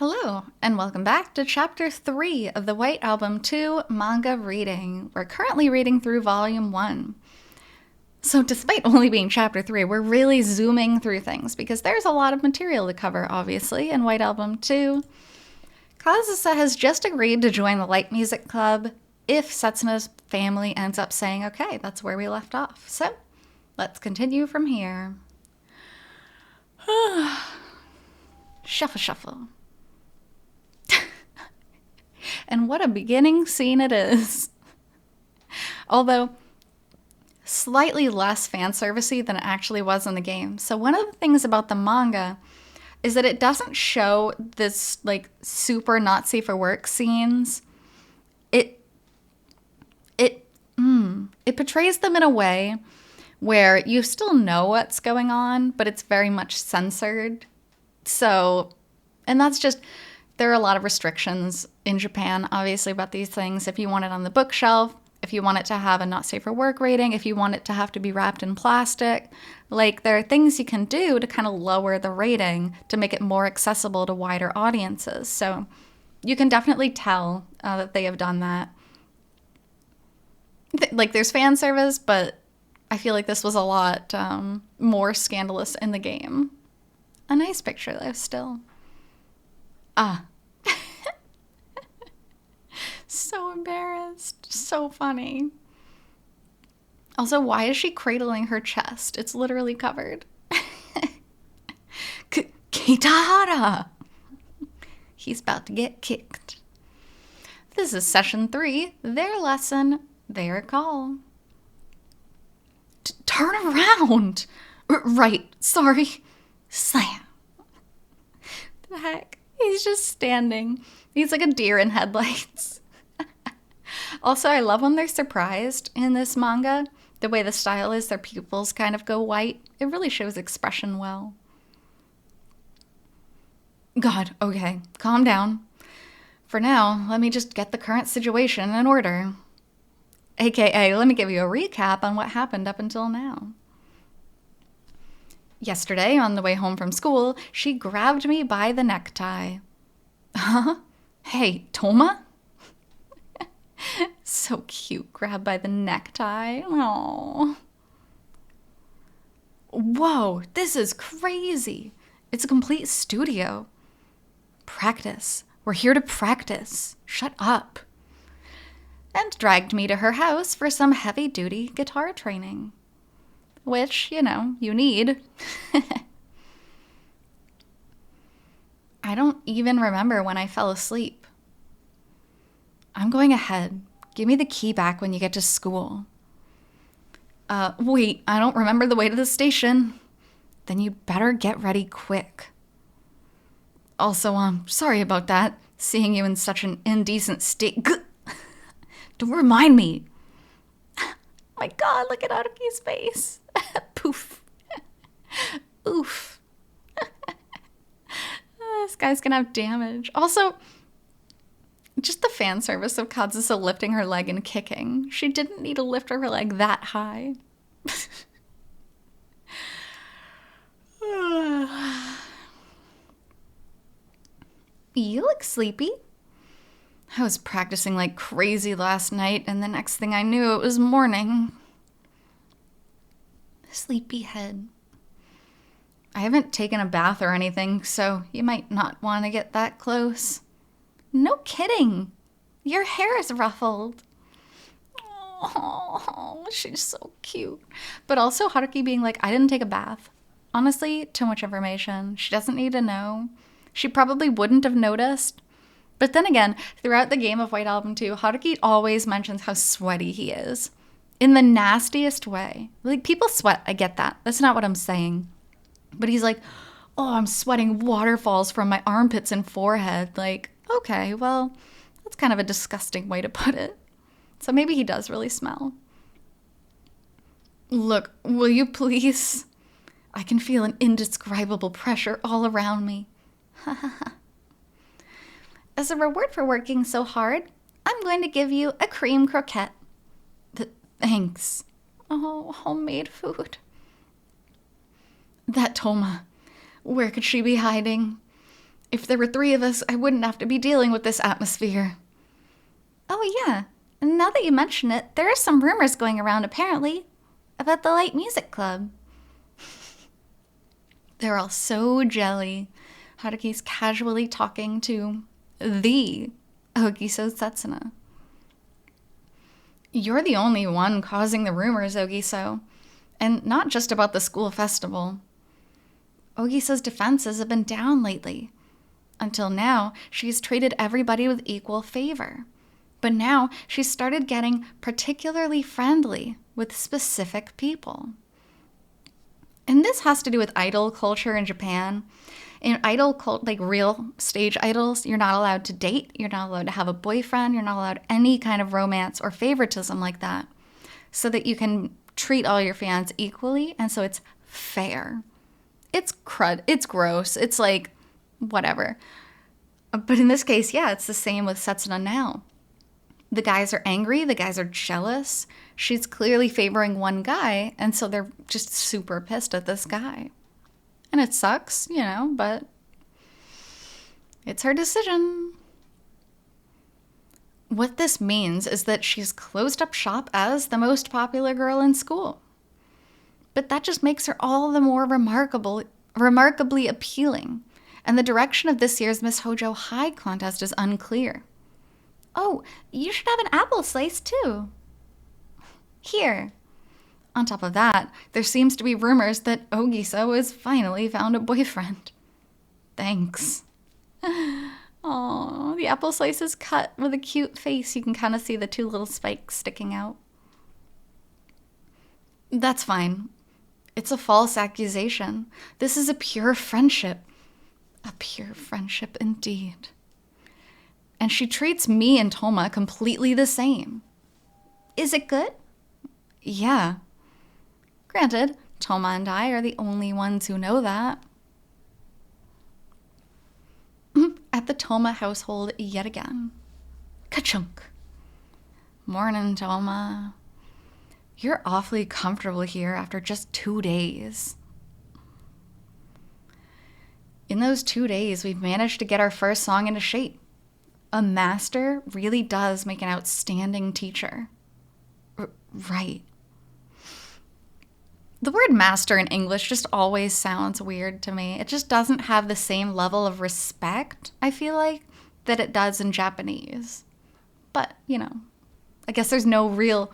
Hello, and welcome back to Chapter 3 of the White Album 2 manga reading. We're currently reading through Volume 1. So despite only being Chapter 3, we're really zooming through things because there's a lot of material to cover, obviously, in White Album 2. Kazusa has just agreed to join the Light Music Club if Setsuma's family ends up saying, okay, that's where we left off. So let's continue from here. Shuffle, shuffle. And what a beginning scene it is. Although, slightly less fan servicey than it actually was in the game. So one of the things about the manga is that it doesn't show this, like, super not safe for work scenes. It portrays them in a way where you still know what's going on, but it's very much censored. So, and that's just... There are a lot of restrictions in Japan, obviously, about these things. If you want it on the bookshelf, if you want it to have a not safe for work rating, if you want it to have to be wrapped in plastic, like there are things you can do to kind of lower the rating to make it more accessible to wider audiences. So you can definitely tell that they have done that. Like there's fan service, but I feel like this was a lot more scandalous in the game. A nice picture though, still. So embarrassed. So funny. Also, why is she cradling her chest? It's literally covered. Kitahara! He's about to get kicked. This is session 3, their lesson, their call. Turn around! Right, sorry. Slam. The heck? He's just standing. He's like a deer in headlights. Also, I love when they're surprised in this manga. The way the style is, their pupils kind of go white. It really shows expression well. God, okay, calm down. For now, let me just get the current situation in order. AKA, let me give you a recap on what happened up until now. Yesterday, on the way home from school, she grabbed me by the necktie. Huh? Hey, Toma? So cute, grabbed by the necktie. Aww. Whoa, this is crazy. It's a complete studio. Practice. We're here to practice. Shut up. And dragged me to her house for some heavy-duty guitar training. Which, you know, you need. I don't even remember when I fell asleep. I'm going ahead. Give me the key back when you get to school. Wait, I don't remember the way to the station. Then you better get ready quick. Also, sorry about that, seeing you in such an indecent state. Don't remind me. My God, look at Haruki's face. Poof. Oof. This guy's gonna have damage. Also, just the fan service of Kazusa lifting her leg and kicking. She didn't need to lift her leg that high. You look sleepy. I was practicing like crazy last night, and the next thing I knew, it was morning. Sleepyhead. I haven't taken a bath or anything, so you might not want to get that close. No kidding. Your hair is ruffled. Oh, she's so cute. But also Haruki being like, I didn't take a bath. Honestly, too much information. She doesn't need to know. She probably wouldn't have noticed. But then again, throughout the game of White Album 2, Haruki always mentions how sweaty he is. In the nastiest way. Like, people sweat, I get that. That's not what I'm saying. But he's like, oh, I'm sweating waterfalls from my armpits and forehead. Like, okay, well, that's kind of a disgusting way to put it. So maybe he does really smell. Look, will you please? I can feel an indescribable pressure all around me. As a reward for working so hard, I'm going to give you a cream croquette. Thanks. Oh, homemade food. That Toma. Where could she be hiding? If there were 3 of us, I wouldn't have to be dealing with this atmosphere. Oh, yeah. Now that you mention it, there are some rumors going around, apparently, about the light music club. They're all so jelly. Haruki's casually talking to the Ogiso Setsuna. You're the only one causing the rumors, Ogiso. And not just about the school festival. Ogiso's defenses have been down lately. Until now, she's treated everybody with equal favor. But now she's started getting particularly friendly with specific people. And this has to do with idol culture in Japan. In idol cult, like real stage idols, you're not allowed to date, you're not allowed to have a boyfriend, you're not allowed any kind of romance or favoritism like that, so that you can treat all your fans equally, and so it's fair. It's crud, it's gross, it's like, whatever. But in this case, yeah, it's the same with Setsuna now. The guys are angry, the guys are jealous. She's clearly favoring one guy, and so they're just super pissed at this guy. And it sucks, but it's her decision. What this means is that she's closed up shop as the most popular girl in school. But that just makes her all the more remarkably appealing. And the direction of this year's Miss Hojo High contest is unclear. Oh, you should have an apple slice too. Here. On top of that, there seems to be rumors that Ogiso has finally found a boyfriend. Thanks. Oh, the apple slice is cut with a cute face. You can kind of see the 2 little spikes sticking out. That's fine. It's a false accusation. This is a pure friendship. A pure friendship indeed. And she treats me and Toma completely the same. Is it good? Yeah. Granted, Toma and I are the only ones who know that. At the Toma household yet again. Ka-chunk. Morning, Toma. You're awfully comfortable here after just 2 days. In those 2 days, we've managed to get our first song into shape. A master really does make an outstanding teacher. Right. The word master in English just always sounds weird to me. It just doesn't have the same level of respect, I feel like, that it does in Japanese. But, I guess there's no real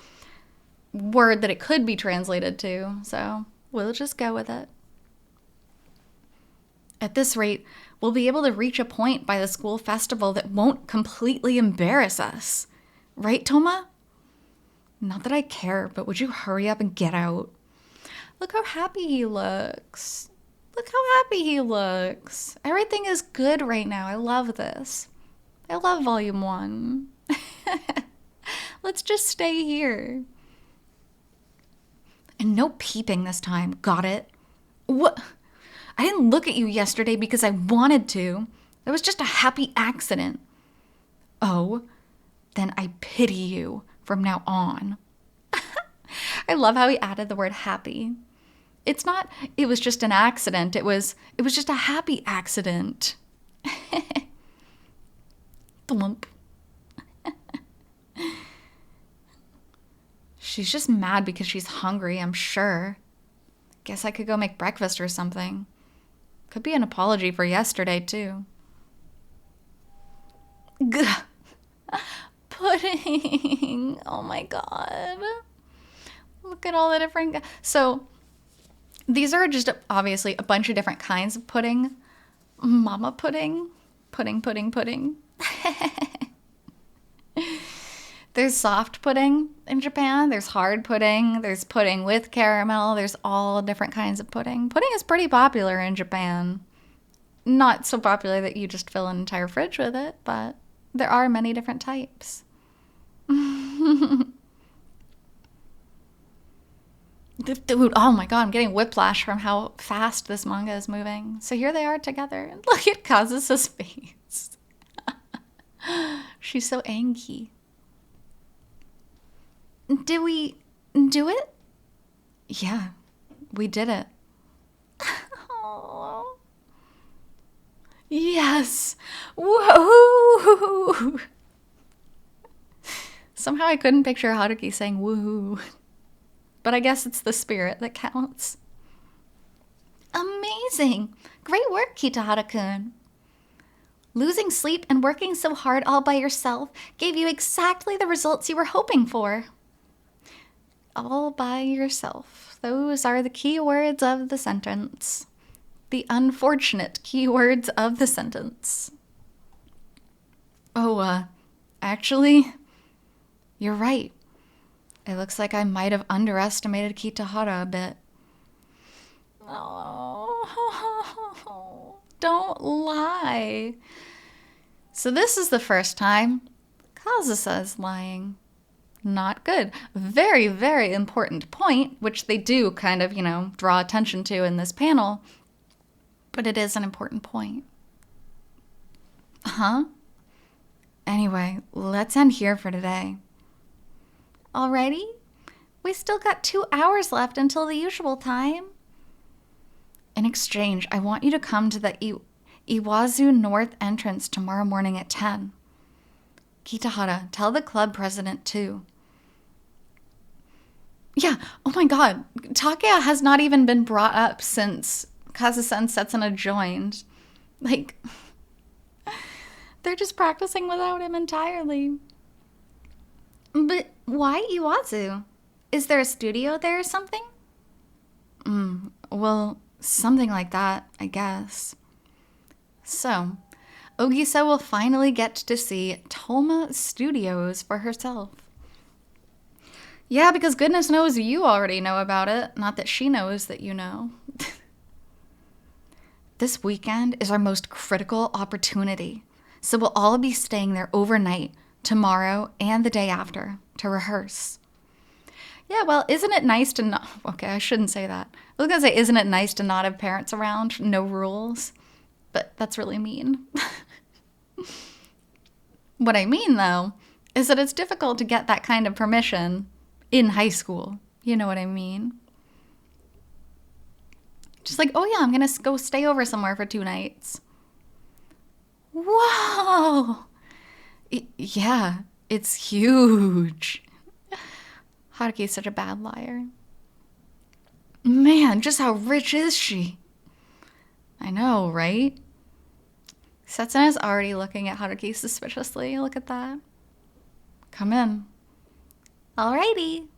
word that it could be translated to, so we'll just go with it. At this rate, we'll be able to reach a point by the school festival that won't completely embarrass us. Right, Toma? Not that I care, but would you hurry up and get out? Look how happy he looks. Look how happy he looks. Everything is good right now. I love this. I love Vol.1. Let's just stay here. And no peeping this time. Got it? What? I didn't look at you yesterday because I wanted to. It was just a happy accident. Oh, then I pity you from now on. I love how he added the word happy. It's not, it was just an accident. It was just a happy accident. Thump. She's just mad because she's hungry, I'm sure. Guess I could go make breakfast or something. Could be an apology for yesterday, too. Gah. Pudding. Oh my god. Look at all the different... So, these are just obviously a bunch of different kinds of pudding. Mama pudding. Pudding. There's soft pudding in Japan. There's hard pudding. There's pudding with caramel. There's all different kinds of pudding. Pudding is pretty popular in Japan. Not so popular that you just fill an entire fridge with it, but there are many different types. Dude, oh my god, I'm getting whiplash from how fast this manga is moving. So here they are together. Look at Kazusa's face. She's so angry. Did we do it? Yeah, we did it. Oh. Yeah. Yes! Woohoo! Somehow I couldn't picture Haruki saying woohoo. But I guess it's the spirit that counts. Amazing! Great work, Kitahara-kun. Losing sleep and working so hard all by yourself gave you exactly the results you were hoping for. All by yourself. Those are the key words of the sentence. The unfortunate key words of the sentence. Oh, actually, you're right. It looks like I might have underestimated Kitahara a bit. Oh, don't lie. So this is the first time Kazusa is lying. Not good. Very, very important point, which they do kind of, draw attention to in this panel. But it is an important point. Huh? Anyway, let's end here for today. Alrighty? We still got 2 hours left until the usual time. In exchange, I want you to come to the Iwazu North entrance tomorrow morning at 10. Kitahara, tell the club president too. Yeah, oh my god, Takeya has not even been brought up since Kazusa and Setsuna joined. Like, they're just practicing without him entirely. But why Iwazu? Is there a studio there or something? Well, something like that, I guess. So, Ogisa will finally get to see Toma Studios for herself. Yeah, because goodness knows you already know about it. Not that she knows that you know. This weekend is our most critical opportunity. So we'll all be staying there overnight, tomorrow and the day after, to rehearse. Yeah, well, isn't it nice to not... Okay, I shouldn't say that. I was going to say, isn't it nice to not have parents around? No rules. But that's really mean. What I mean, though, is that it's difficult to get that kind of permission in high school. You know what I mean? Just like, oh yeah, I'm going to go stay over somewhere for 2 nights. Whoa! Yeah, it's huge. Haruki's such a bad liar. Man, just how rich is she? I know, right? Setsuna's already looking at Haruki suspiciously. Look at that. Come in. Alrighty.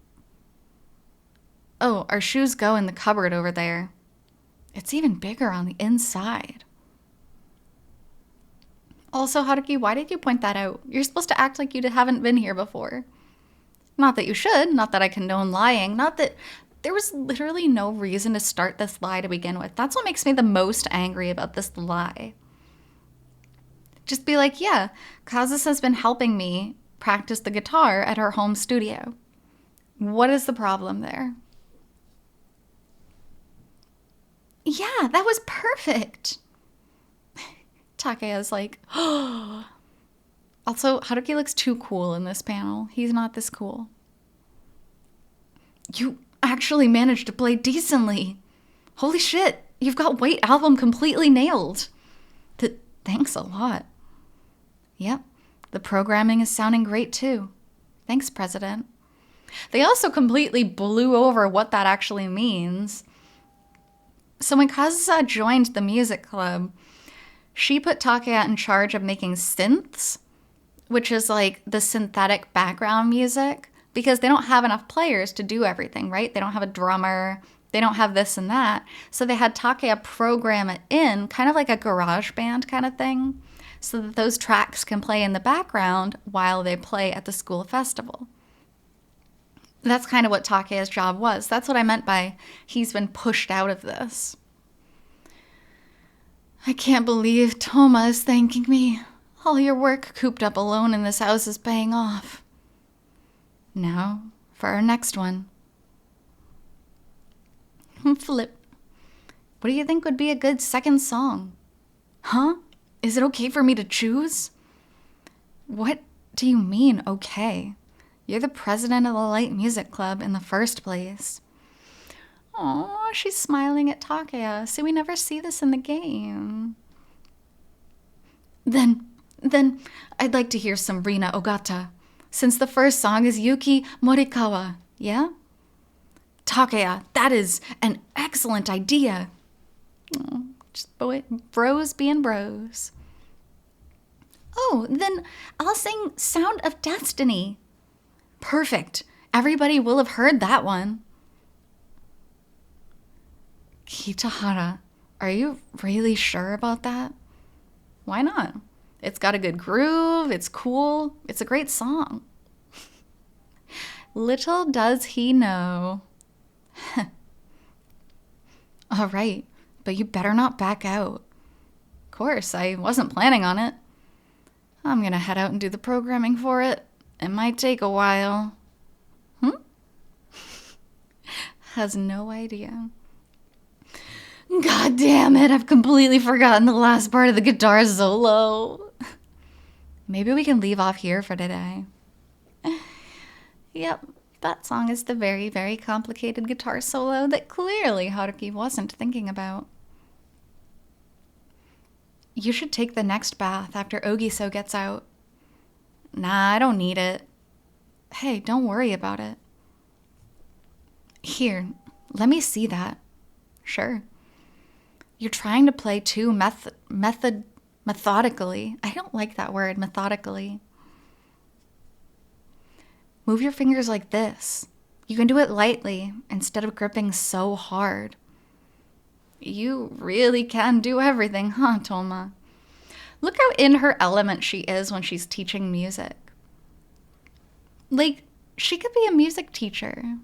Oh, our shoes go in the cupboard over there. It's even bigger on the inside. Also, Haruki, why did you point that out? You're supposed to act like you haven't been here before. Not that you should, not that I condone lying, not that there was literally no reason to start this lie to begin with. That's what makes me the most angry about this lie. Just be like, yeah, Kazusa's been helping me practice the guitar at her home studio. What is the problem there? Yeah, that was perfect. Takeya's like, oh. Also, Haruki looks too cool in this panel. He's not this cool. You actually managed to play decently. Holy shit, you've got White Album completely nailed. Thanks a lot. Yep, the programming is sounding great too. Thanks, President. They also completely blew over what that actually means. So when Kazusa joined the music club, she put Takeya in charge of making synths, which is like the synthetic background music, because they don't have enough players to do everything, right? They don't have a drummer, they don't have this and that. So they had Takeya program it in, kind of like a garage band kind of thing, so that those tracks can play in the background while they play at the school festival. That's kind of what Takeya's job was. That's what I meant by he's been pushed out of this. I can't believe Toma is thanking me. All your work cooped up alone in this house is paying off. Now, for our next one. Flip. What do you think would be a good second song? Huh? Is it okay for me to choose? What do you mean, okay? You're the president of the Light Music Club in the first place. Aw, she's smiling at Takeya. See, we never see this in the game. Then I'd like to hear some Rina Ogata, since the first song is Yuki Morikawa, yeah? Takeya, that is an excellent idea. Oh, just bros being bros. Oh, then I'll sing Sound of Destiny. Perfect. Everybody will have heard that one. Kitahara, are you really sure about that? Why not? It's got a good groove, it's cool, it's a great song. Little does he know. All right, but you better not back out. Of course, I wasn't planning on it. I'm gonna head out and do the programming for it. It might take a while. Has no idea. God damn it, I've completely forgotten the last part of the guitar solo. Maybe we can leave off here for today. Yep, that song is the very, very complicated guitar solo that clearly Haruki wasn't thinking about. You should take the next bath after Ogiso gets out. Nah, I don't need it. Hey, don't worry about it. Here, let me see that. Sure. You're trying to play too methodically. I don't like that word, methodically. Move your fingers like this. You can do it lightly instead of gripping so hard. You really can do everything, huh, Toma? Look how in her element she is when she's teaching music. Like, she could be a music teacher.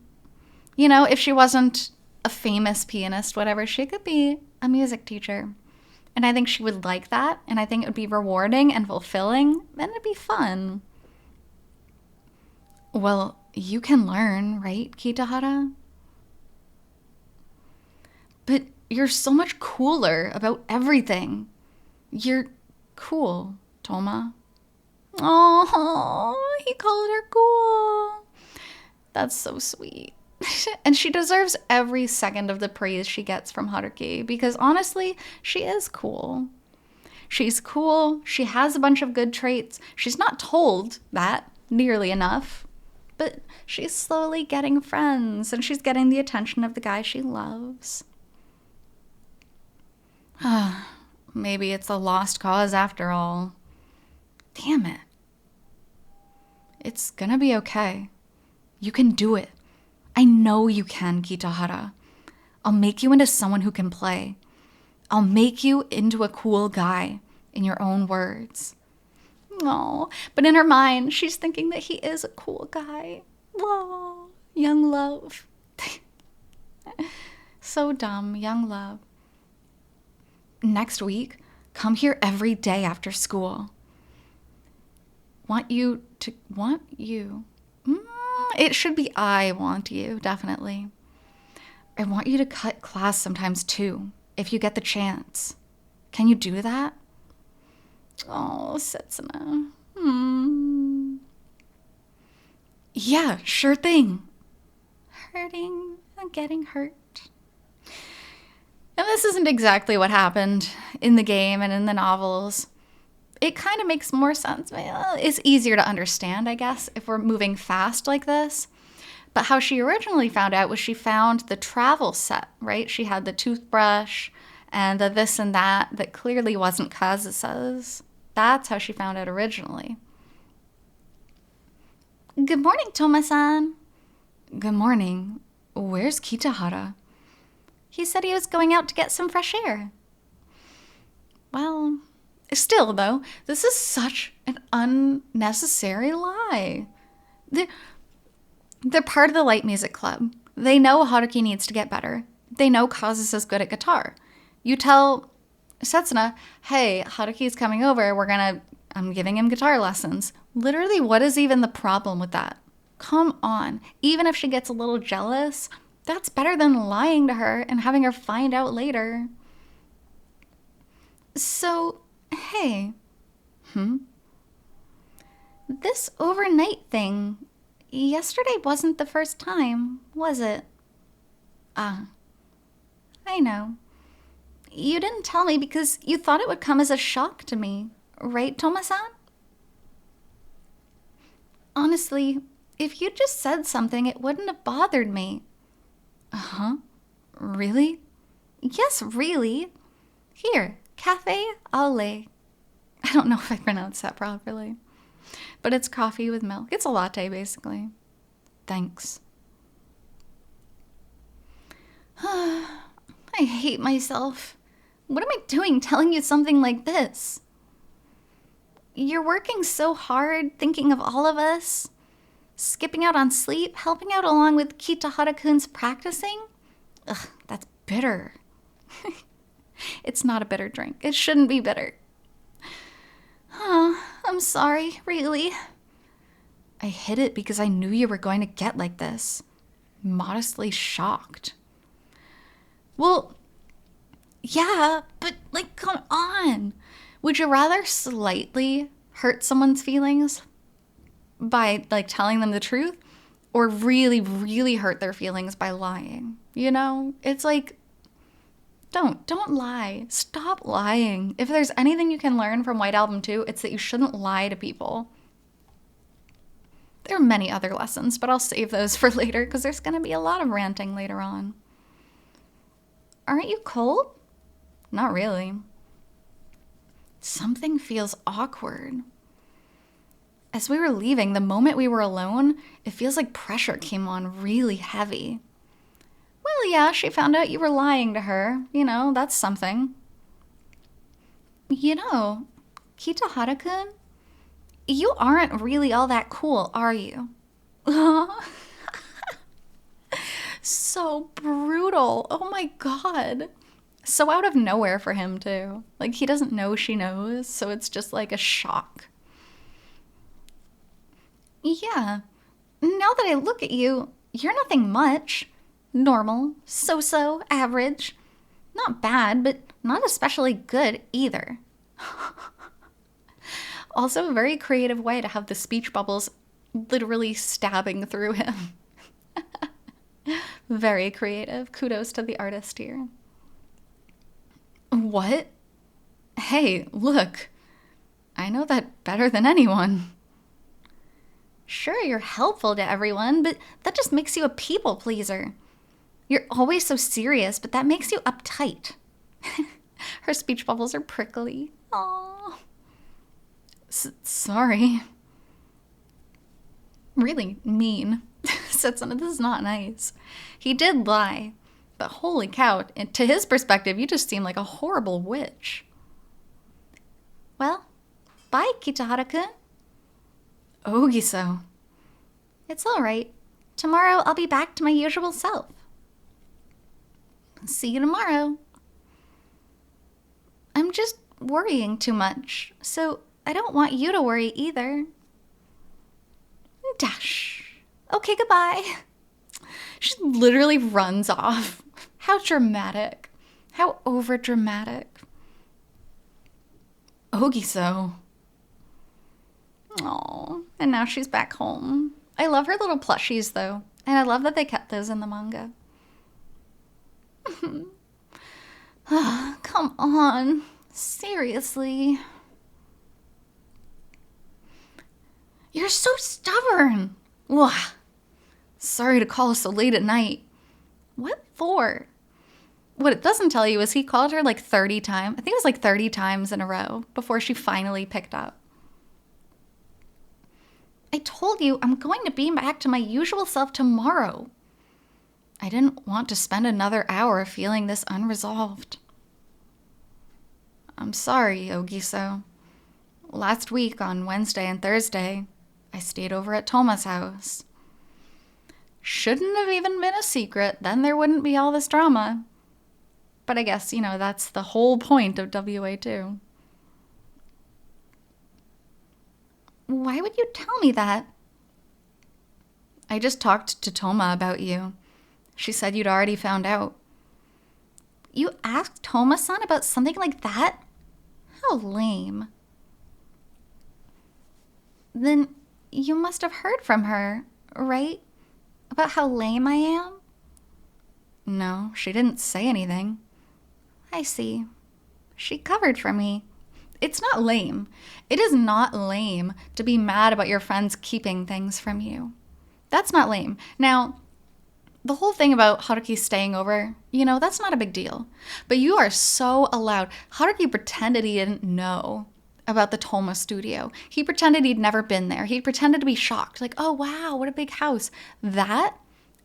You know, if she wasn't a famous pianist, whatever, she could be a music teacher. And I think she would like that, and I think it would be rewarding and fulfilling, and it'd be fun. Well, you can learn, right, Kitahara? But you're so much cooler about everything. You're cool, Toma. Oh, he called her cool. That's so sweet. And she deserves every second of the praise she gets from Haruki because honestly, she is cool. She's cool. She has a bunch of good traits. She's not told that nearly enough, but she's slowly getting friends and she's getting the attention of the guy she loves. Maybe it's a lost cause after all. Damn it. It's gonna be okay. You can do it. I know you can, Kitahara. I'll make you into someone who can play. I'll make you into a cool guy, in your own words. Oh, but in her mind, she's thinking that he is a cool guy. Whoa, young love. So dumb, young love. Next week, come here every day after school. Want you. It should be I want you, definitely. I want you to cut class sometimes too, if you get the chance. Can you do that? Oh, Setsuna. Yeah, sure thing. Hurting and getting hurt. And this isn't exactly what happened in the game and in the novels. It kind of makes more sense. Well, it's easier to understand, I guess, if we're moving fast like this. But how she originally found out was she found the travel set, right? She had the toothbrush and the this and that clearly wasn't Kazusa's. That's how she found out originally. Good morning, Toma-san. Good morning. Where's Kitahara? He said he was going out to get some fresh air. Well, still, though, this is such an unnecessary lie. They're part of the light music club. They know Haruki needs to get better. They know Kazusa's good at guitar. You tell Setsuna, hey, Haruki's coming over, I'm giving him guitar lessons. Literally, what is even the problem with that? Come on. Even if she gets a little jealous, that's better than lying to her and having her find out later. So, hey. This overnight thing, yesterday wasn't the first time, was it? I know. You didn't tell me because you thought it would come as a shock to me. Right, Toma-san? Honestly, if you just said something, it wouldn't have bothered me. Uh-huh. Really? Yes, really. Here, cafe au lait. I don't know if I pronounced that properly. But it's coffee with milk. It's a latte, basically. Thanks. I hate myself. What am I doing telling you something like this? You're working so hard, thinking of all of us. Skipping out on sleep, helping out along with Kitahara-kun's practicing? Ugh, that's bitter. It's not a bitter drink. It shouldn't be bitter. I'm sorry, really. I hid it because I knew you were going to get like this. Modestly shocked. Well, yeah, but like, come on. Would you rather slightly hurt someone's feelings by like telling them the truth, or really, really hurt their feelings by lying? You know, it's like, don't lie. Stop lying. If there's anything you can learn from White Album 2, it's that you shouldn't lie to people. There are many other lessons, but I'll save those for later because there's going to be a lot of ranting later on. Aren't you cold? Not really. Something feels awkward. As we were leaving, the moment we were alone, it feels like pressure came on really heavy. Well, yeah, she found out you were lying to her. You know, that's something. You know, Kitahara-kun, you aren't really all that cool, are you? So brutal. Oh my god. So out of nowhere for him, too. Like, he doesn't know she knows, so it's just like a shock. Yeah. Now that I look at you, you're nothing much. Normal, so-so, average. Not bad, but not especially good either. Also, a very creative way to have the speech bubbles literally stabbing through him. Very creative. Kudos to the artist here. What? Hey, look. I know that better than anyone. Sure, you're helpful to everyone, but that just makes you a people pleaser. You're always so serious, but that makes you uptight. Her speech bubbles are prickly. Aww. Sorry. Really mean. Said something, this is not nice. He did lie, but holy cow, to his perspective, you just seem like a horrible witch. Well, bye, Kitahara-kun. Ogiso. It's all right. Tomorrow I'll be back to my usual self. See you tomorrow. I'm just worrying too much, so I don't want you to worry either. Dash. Okay, goodbye. She literally runs off. How dramatic. How over-dramatic. Ogiso. Aww. And now she's back home. I love her little plushies, though. And I love that they kept those in the manga. Come on. Seriously. You're so stubborn. Ugh. Sorry to call so late at night. What for? What it doesn't tell you is he called her like 30 times. I think it was like 30 times in a row before she finally picked up. I told you I'm going to be back to my usual self tomorrow. I didn't want to spend another hour feeling this unresolved. I'm sorry, Ogiso. Last week on Wednesday and Thursday, I stayed over at Toma's house. Shouldn't have even been a secret, then there wouldn't be all this drama. But I guess, you know, that's the whole point of WA2. Why would you tell me that? I just talked to Toma about you. She said you'd already found out. You asked Toma-san about something like that? How lame. Then you must have heard from her, right? About how lame I am? No, she didn't say anything. I see. She covered for me. It's not lame. It is not lame to be mad about your friends keeping things from you. That's not lame. Now, the whole thing about Haruki staying over, that's not a big deal. But you are so allowed. Haruki pretended he didn't know about the Toma studio. He pretended he'd never been there. He pretended to be shocked. Like, oh, wow, what a big house. That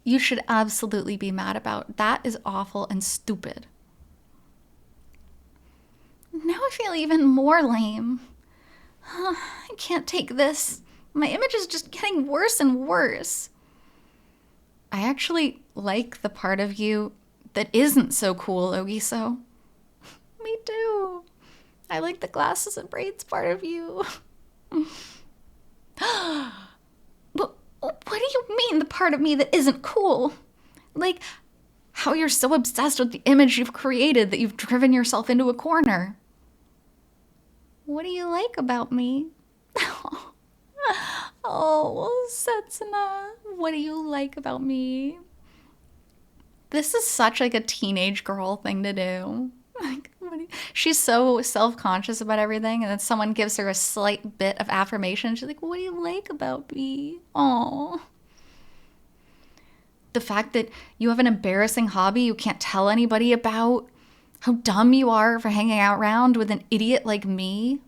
you should absolutely be mad about. That is awful and stupid. Now I feel even more lame. I can't take this. My image is just getting worse and worse. I actually like the part of you that isn't so cool, Ogiso. Me too. I like the glasses and braids part of you. What do you mean the part of me that isn't cool? Like, how you're so obsessed with the image you've created that you've driven yourself into a corner. What do you like about me? Oh, Setsuna, what do you like about me? This is such like a teenage girl thing to do. Like, she's so self-conscious about everything, and then someone gives her a slight bit of affirmation. She's like, what do you like about me? Oh. The fact that you have an embarrassing hobby you can't tell anybody about. How dumb you are for hanging out around with an idiot like me.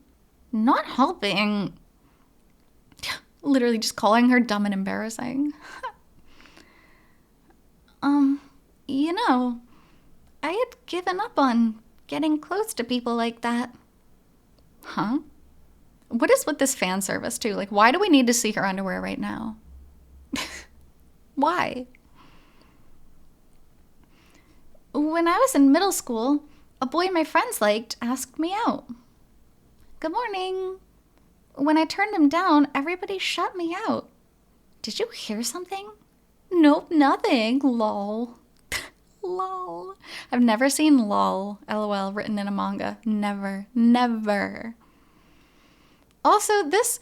Not helping. Literally just calling her dumb and embarrassing. I had given up on getting close to people like that. Huh? What is with this fan service, too? Like, why do we need to see her underwear right now? Why? When I was in middle school, a boy my friends liked asked me out. Good morning. When I turned him down, everybody shut me out. Did you hear something? Nope, nothing. Lol. Lol. I've never seen lol, LOL, written in a manga. Never. Never. Also, this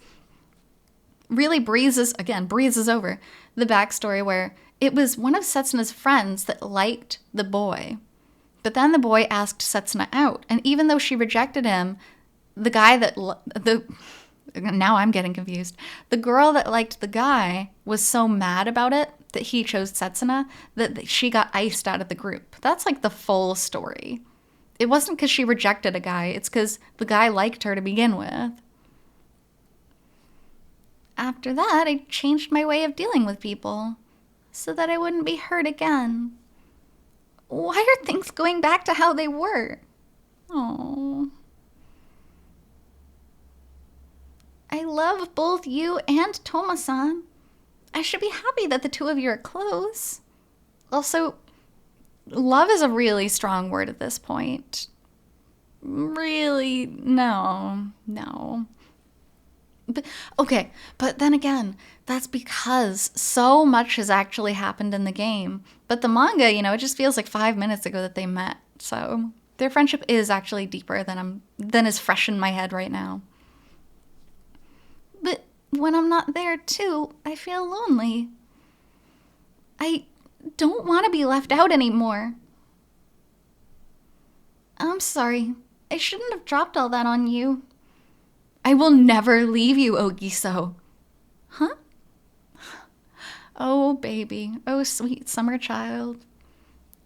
really breezes over the backstory where it was one of Setsuna's friends that liked the boy. But then the boy asked Setsuna out. And even though she rejected him, the guy that... Now I'm getting confused. The girl that liked the guy was so mad about it that he chose Setsuna that she got iced out of the group. That's like the full story. It wasn't because she rejected a guy. It's because the guy liked her to begin with. After that, I changed my way of dealing with people so that I wouldn't be hurt again. Why are things going back to how they were? Oh. I love both you and Toma-san. I should be happy that the two of you are close. Also, love is a really strong word at this point. Really, no. But then again, that's because so much has actually happened in the game. But the manga, it just feels like 5 minutes ago that they met. So their friendship is actually deeper than is fresh in my head right now. But when I'm not there too, I feel lonely. I don't want to be left out anymore. I'm sorry. I shouldn't have dropped all that on you. I will never leave you, Ogiso. Huh? Oh, baby. Oh, sweet summer child.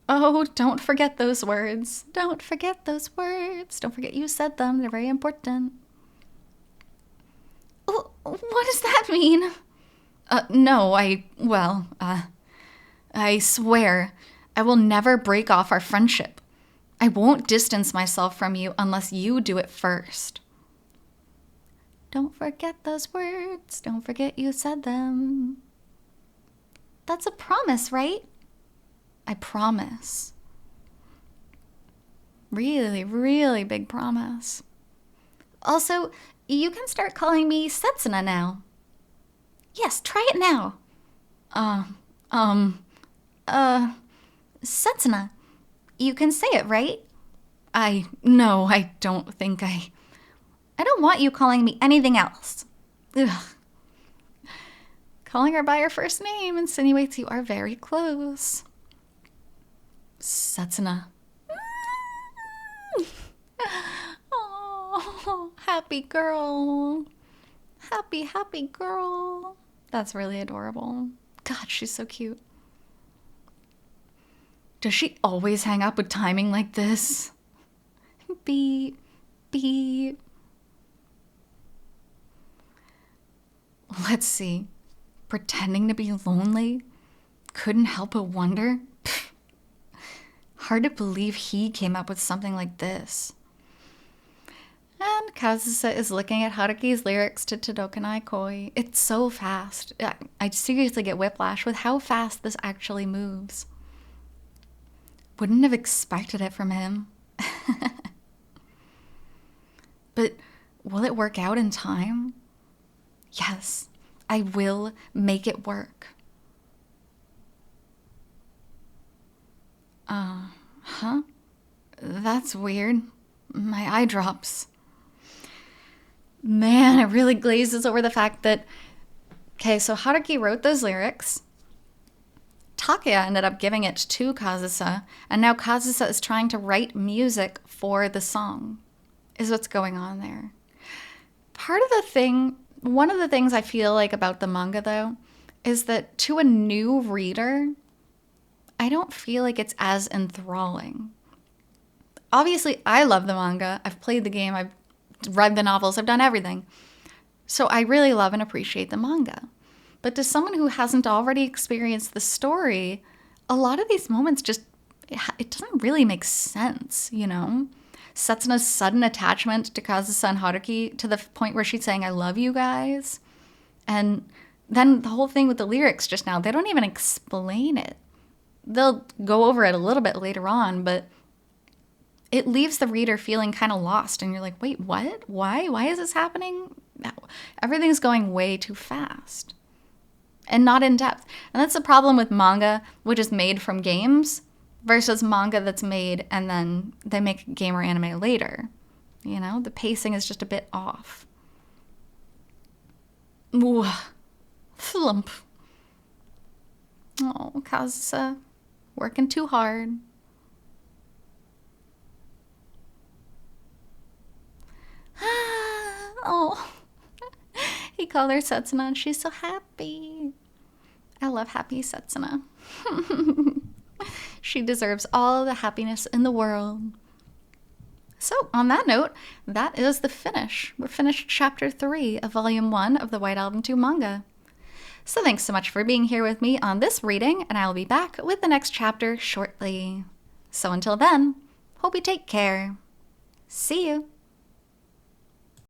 Oh, don't forget those words. Don't forget those words. Don't forget you said them. They're very important. What does that mean? No, I swear I will never break off our friendship. I won't distance myself from you unless you do it first. Don't forget those words. Don't forget you said them. That's a promise, right? I promise. Really, really big promise. Also, you can start calling me Setsuna now. Yes, try it now. Setsuna. You can say it, right? No, I don't think I don't want you calling me anything else. Ugh. Calling her by her first name insinuates you are very close. Setsuna. Oh, Happy girl. Happy, happy girl. That's really adorable. God, she's so cute. Does she always hang up with timing like this? Beep, beep. Let's see. Pretending to be lonely? Couldn't help but wonder? Pfft. Hard to believe he came up with something like this. And Kazusa is looking at Haruki's lyrics to Todokanai Koi. It's so fast. I seriously get whiplash with how fast this actually moves. Wouldn't have expected it from him. But will it work out in time? Yes, I will make it work. Huh? That's weird. My eye drops. Man, it really glazes over the fact that, okay, so Haruki wrote those lyrics. Takuya ended up giving it to Kazusa, and now Kazusa is trying to write music for the song, is what's going on there. One of the things I feel like about the manga, though, is that to a new reader, I don't feel like it's as enthralling. Obviously, I love the manga. I've played the game. I've read the novels. I've done everything. So I really love and appreciate the manga. But to someone who hasn't already experienced the story, a lot of these moments it doesn't really make sense, you know? Setsuna's sudden attachment to Kazusa and Haruki to the point where she's saying, I love you guys. And then the whole thing with the lyrics just now, they don't even explain it. They'll go over it a little bit later on, but it leaves the reader feeling kind of lost. And you're like, wait, what? Why? Why is this happening? Everything's going way too fast and not in depth. And that's the problem with manga, which is made from games, versus manga that's made and then they make a game or anime later. You know, the pacing is just a bit off. Ooh, flump. Oh, Kazusa, working too hard. Oh, he called her Setsuna and she's so happy. I love happy Setsuna. She deserves all the happiness in the world. So, on that note, that is the finish. We're finished chapter 3 of volume 1 of the White Album 2 manga. So thanks so much for being here with me on this reading, and I'll be back with the next chapter shortly. So until then, hope you take care. See you.